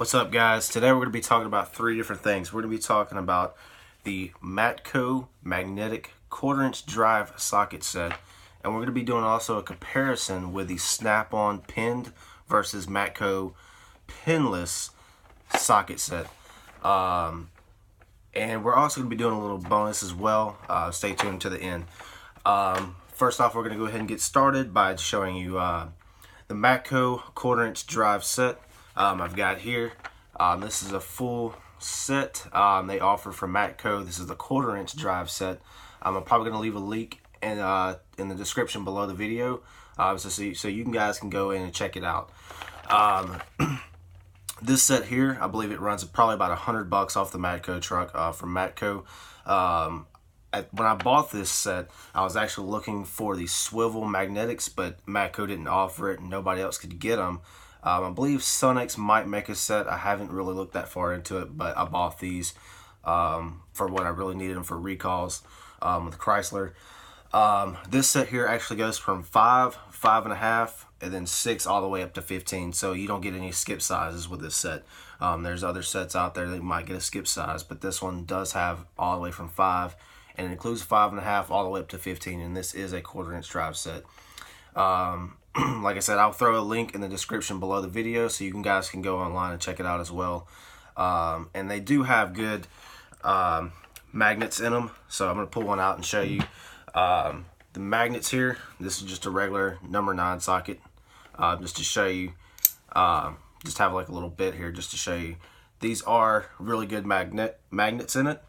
What's up, guys? Today we're going to be talking about three different things. We're going to be talking about the Matco magnetic quarter-inch drive socket set, and we're going to be doing also a comparison with the Snap-on pinned versus Matco pinless socket set. And we're also going to be doing a little bonus as well. Stay tuned to the end. First off, we're going to go ahead and get started by showing you the Matco quarter-inch drive set. I've got here, this is a full set they offer from Matco. This is the quarter-inch drive set. I'm probably going to leave a link in the description below the video, so you guys can go in and check it out. This set here, I believe it runs probably about $100 off the Matco truck from Matco. When I bought this set, I was actually looking for the swivel magnetics, but Matco didn't offer it and nobody else could get them. I believe Sonex might make a set. I haven't really looked that far into it, but I bought these for what I really needed them for recalls with Chrysler. This set here actually goes from 5, 5.5, and then 6 all the way up to 15. So you don't get any skip sizes with this set. There's other sets out there that you might get a skip size, but this one does have all the way from 5, and it includes 5.5 all the way up to 15. And this is a quarter-inch drive set. Like I said, I'll throw a link in the description below the video so you guys can go online and check it out as well. And they do have good magnets in them, so I'm going to pull one out and show you. The magnets here, this is just a regular number 9 socket, just to show you, just have like a little bit here just to show you. These are really good magnets in it.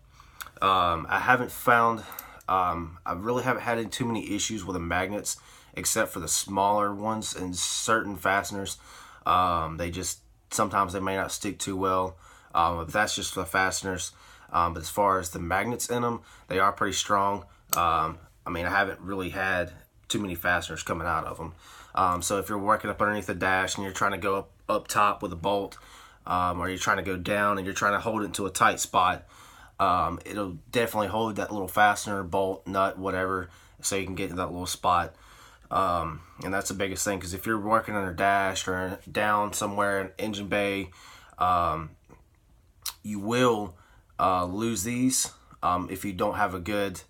I haven't found, I really haven't had too many issues with the magnets, except for the smaller ones and certain fasteners. They just, sometimes they may not stick too well, but that's just for the fasteners. But as far as the magnets in them, they are pretty strong. I mean, I haven't really had too many fasteners coming out of them. So if you're working up underneath the dash and you're trying to go up top with a bolt, or you're trying to go down and you're trying to hold it into a tight spot, it'll definitely hold that little fastener, bolt, nut, whatever, so you can get to that little spot. And that's the biggest thing, because if you're working under dash or down somewhere in engine bay, you will lose these if you don't have a good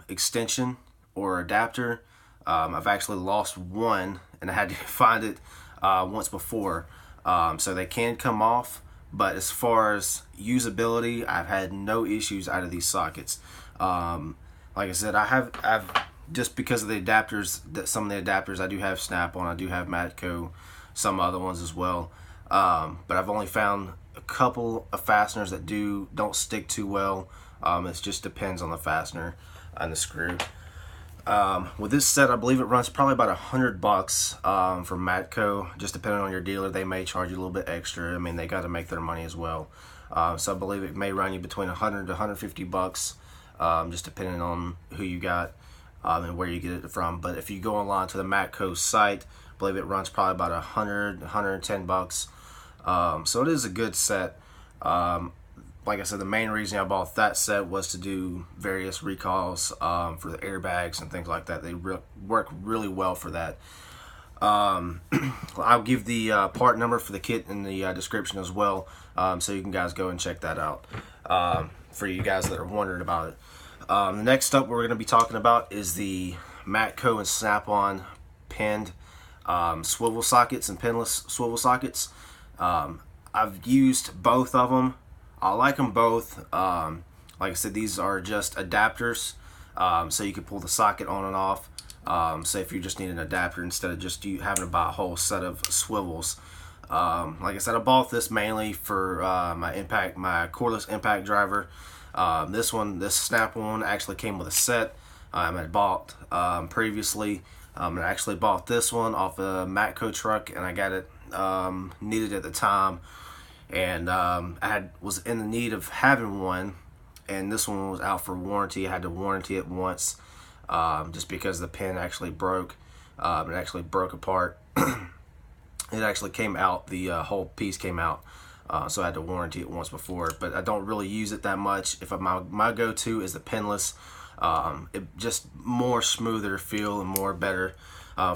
extension or adapter. I've actually lost one, and I had to find it once before. So they can come off, but as far as usability, I've had no issues out of these sockets. Like I said, I've just because of the adapters, some of the adapters I do have Snap-on, I do have Matco, some other ones as well. But I've only found a couple of fasteners that don't stick too well. It just depends on the fastener and the screw. With this set, I believe it runs probably about $100 from Matco. Just depending on your dealer, they may charge you a little bit extra. I mean, they got to make their money as well. So I believe it may run you between $100 to $150, just depending on who you got and where you get it from. But if you go online to the Matco site, I believe it runs probably about $100, $110. So it is a good set. Like I said, the main reason I bought that set was to do various recalls for the airbags and things like that. They work really well for that. I'll give the part number for the kit in the description as well, so you can guys go and check that out for you guys that are wondering about it. The next up we're going to be talking about is the Matco and Snap-on pinned swivel sockets and pinless swivel sockets. I've used both of them. I like them both. Like I said, these are just adapters, so you can pull the socket on and off. So if you just need an adapter instead of just having to buy a whole set of swivels. Like I said, I bought this mainly for my cordless impact driver. This Snap-on actually came with a set I bought previously. I actually bought this one off a Matco truck, and I got it needed at the time, and I was in the need of having one, and this one was out for warranty. I had to warranty it once, just because the pin actually broke. It actually broke apart. It actually came out, the whole piece came out. So I had to warranty it once before, but I don't really use it that much. My go-to is the pinless. It just more smoother feel and more better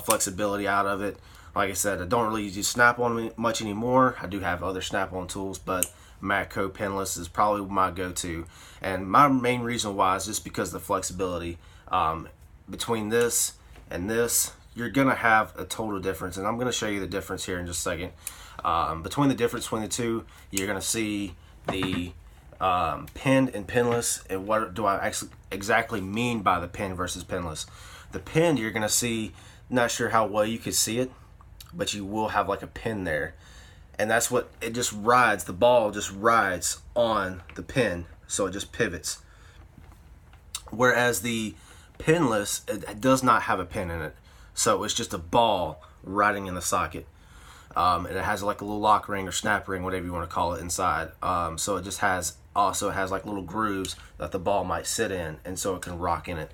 flexibility out of it. Like I said, I don't really use Snap-on much anymore. I do have other Snap-on tools, but Matco Pinless is probably my go-to. And my main reason why is just because of the flexibility. Between this and this, you're gonna have a total difference, and I'm gonna show you the difference here in just a second. Between the difference between the two, you're gonna see the pinned and pinless, and what do I actually exactly mean by the pin versus pinless. The pinned, you're gonna see, not sure how well you can see it, but you will have like a pin there, and that's what it just rides. The ball just rides on the pin, so it just pivots. Whereas the pinless, it does not have a pin in it, so it's just a ball riding in the socket. And it has like a little lock ring or snap ring, whatever you want to call it, inside. So it just has like little grooves that the ball might sit in, and so it can rock in it.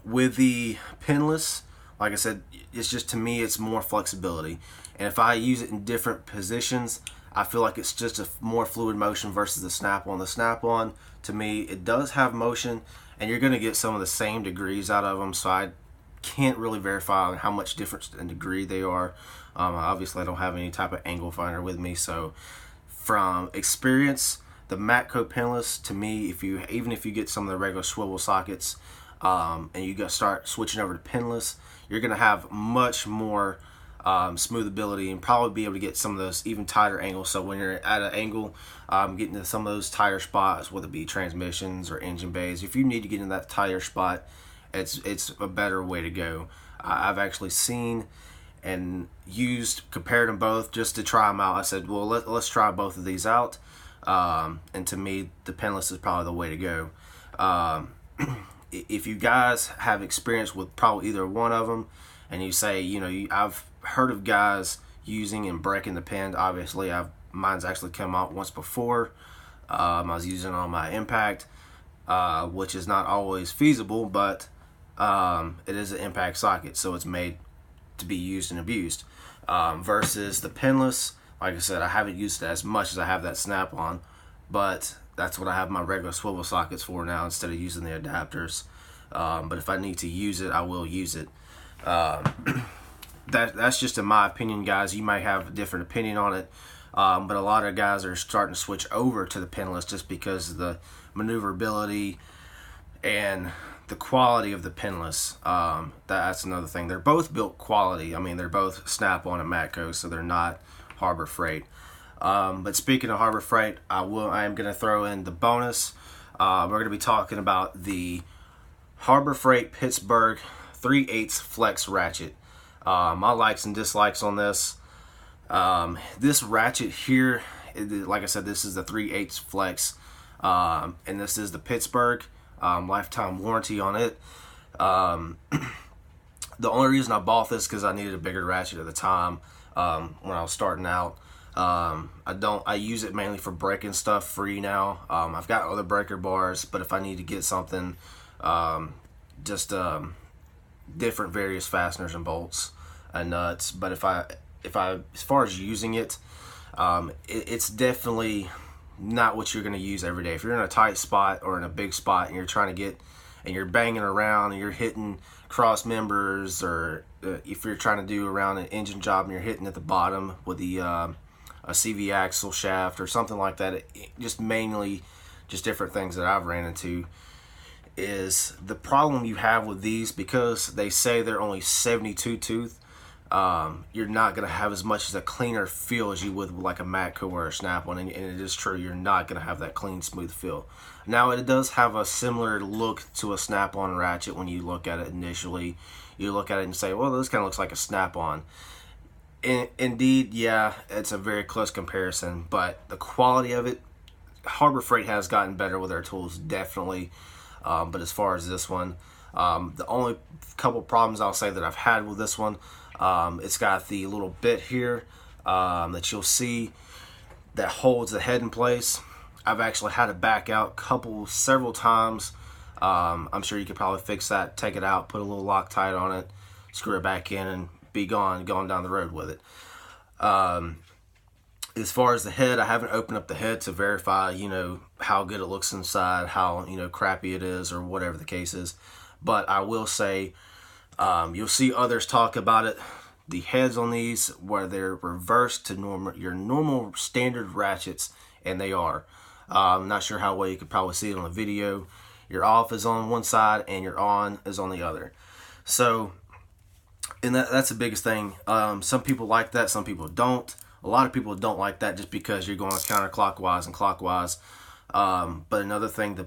With the pinless, like I said, it's just, to me, it's more flexibility. And if I use it in different positions, I feel like it's just a more fluid motion versus the Snap-on. The Snap-on, to me, it does have motion, and you're going to get some of the same degrees out of them, so I can't really verify how much difference in degree they are. Obviously, I don't have any type of angle finder with me, so from experience, the Matco Pinless, to me, even if you get some of the regular swivel sockets, and you start switching over to pinless, you're going to have much more smoothability, and probably be able to get some of those even tighter angles. So when you're at an angle, getting to some of those tighter spots, whether it be transmissions or engine bays, if you need to get in that tighter spot, it's a better way to go. I've actually seen and compared them both just to try them out. I said, well, let's try both of these out, and to me, the pinless is probably the way to go. If you guys have experience with probably either one of them, and you say, I've heard of guys using and breaking the pin. Obviously, mine's actually come out once before. I was using it on my Impact, which is not always feasible, but it is an impact socket, so it's made to be used and abused. Versus the pinless, like I said, I haven't used it as much as I have that Snap-on, but that's what I have my regular swivel sockets for now, instead of using the adapters. But if I need to use it, I will use it. That's just in my opinion, guys. You might have a different opinion on it, but a lot of guys are starting to switch over to the pinless just because of the maneuverability and the quality of the pinless. That's another thing. They're both built quality. I mean, they're both Snap-on and Matco, so they're not Harbor Freight. But speaking of Harbor Freight, I am going to throw in the bonus. We're going to be talking about the Harbor Freight Pittsburgh 3/8 Flex Ratchet. My likes and dislikes on this. This ratchet here, like I said, this is the 3/8 Flex, and this is the Pittsburgh. Lifetime warranty on it. The only reason I bought this because I needed a bigger ratchet at the time, when I was starting out. I use it mainly for breaking stuff free now. I've got other breaker bars, but if I need to get something, different various fasteners and bolts and nuts. But if I as far as using it, it's definitely not what you're going to use every day. If you're in a tight spot or in a big spot and you're trying to and you're banging around and you're hitting cross members, or if you're trying to do around an engine job and you're hitting at the bottom with the a CV axle shaft or something like that, just mainly just different things that I've ran into, is the problem you have with these, because they say they're only 72 tooth, you're not going to have as much as a cleaner feel as you would with like a Matco or a Snap-on, and it is true, you're not going to have that clean, smooth feel. Now, it does have a similar look to a Snap-on ratchet when you look at it initially. You look at it and say, well, this kind of looks like a Snap-on. Indeed, yeah, it's a very close comparison, but the quality of it, Harbor Freight has gotten better with their tools, definitely. But as far as this one, the only couple problems I'll say that I've had with this one, it's got the little bit here that you'll see that holds the head in place. I've actually had it back out several times. I'm sure you could probably fix that, take it out, put a little Loctite on it, screw it back in, and be going down the road with it. As far as the head, I haven't opened up the head to verify, how good it looks inside, how, crappy it is, or whatever the case is. But I will say, you'll see others talk about it the heads on these where they're reversed to your normal standard ratchets, and they are. I'm not sure how well you could probably see it on the video. Your off is on one side and your on is on the other. So, and that's the biggest thing. Some people like that, some people don't. A lot of people don't like that just because you're going counterclockwise and clockwise. But another thing,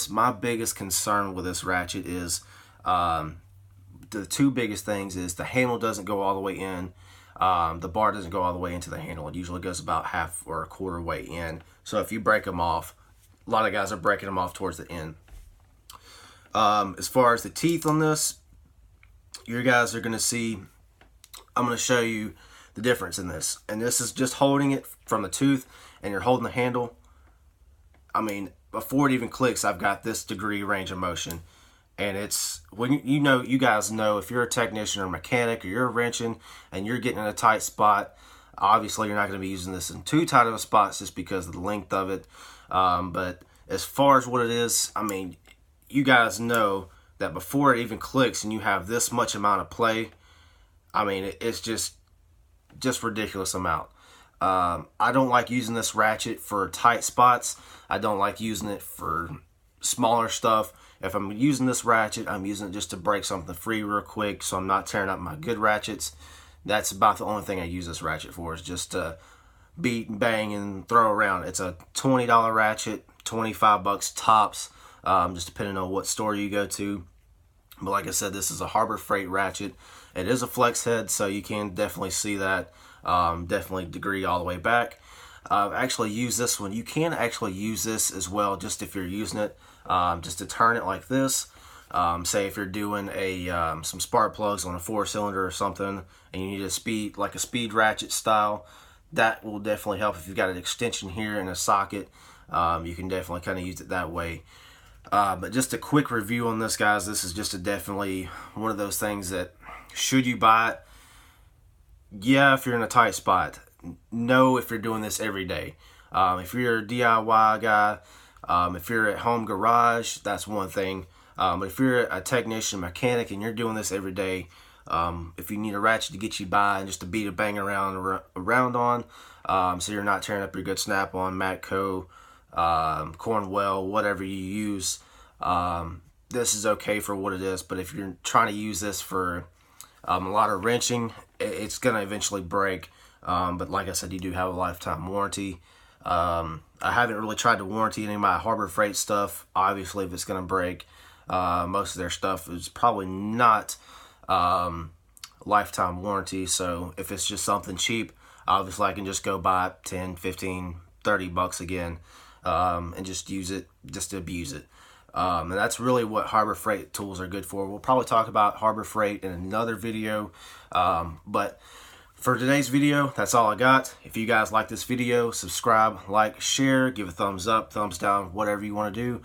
my biggest concern with this ratchet is, the two biggest things is the handle doesn't go all the way in. The bar doesn't go all the way into the handle. It usually goes about half or a quarter way in. So if you break them off, a lot of guys are breaking them off towards the end. As far as the teeth on this, you guys are going to see, I'm going to show you the difference in this. And this is just holding it from the tooth, and you're holding the handle. I mean, before it even clicks, I've got this degree range of motion. And it's, when you guys know, if you're a technician or mechanic or you're wrenching and you're getting in a tight spot, obviously you're not going to be using this in too tight of a spot just because of the length of it. But as far as what it is, I mean, you guys know that before it even clicks and you have this much amount of play, I mean, it's just ridiculous amount. I don't like using this ratchet for tight spots. I don't like using it for smaller stuff. If I'm using this ratchet, I'm using it just to break something free real quick, so I'm not tearing up my good ratchets. That's about the only thing I use this ratchet for, is just to beat and bang and throw around. It's a $20 ratchet, 25 bucks tops, just depending on what store you go to. But like I said, this is a Harbor Freight ratchet. It is a flex head, so you can definitely see that. Definitely degree all the way back. Actually use this one. You can actually use this as well, just if you're using it, just to turn it like this. Say if you're doing some spark plugs on a 4-cylinder or something, and you need a speed ratchet style, that will definitely help. If you've got an extension here and a socket, you can definitely kind of use it that way. But just a quick review on this, guys. This is just definitely one of those things that, should you buy it? Yeah, if you're in a tight spot. No, if you're doing this every day. If you're a DIY guy, if you're at home garage, that's one thing. But if you're a technician, mechanic, and you're doing this every day, if you need a ratchet to get you by and just to beat a bang around on, so you're not tearing up your good Snapon, Matco, Cornwell, whatever you use, this is okay for what it is. But if you're trying to use this for a lot of wrenching, it's going to eventually break. But like I said, you do have a lifetime warranty. I haven't really tried to warranty any of my Harbor Freight stuff. Obviously, if it's going to break, most of their stuff is probably not lifetime warranty. So if it's just something cheap, obviously I can just go buy it 10, 15, 30 bucks again, and just use it, just to abuse it. And that's really what Harbor Freight tools are good for. We'll probably talk about Harbor Freight in another video. But for today's video, that's all I got. If you guys like this video, subscribe, like, share, give a thumbs up, thumbs down, whatever you want to do.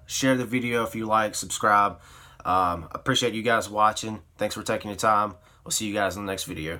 Share the video if you like, subscribe. Appreciate you guys watching. Thanks for taking your time. We'll see you guys in the next video.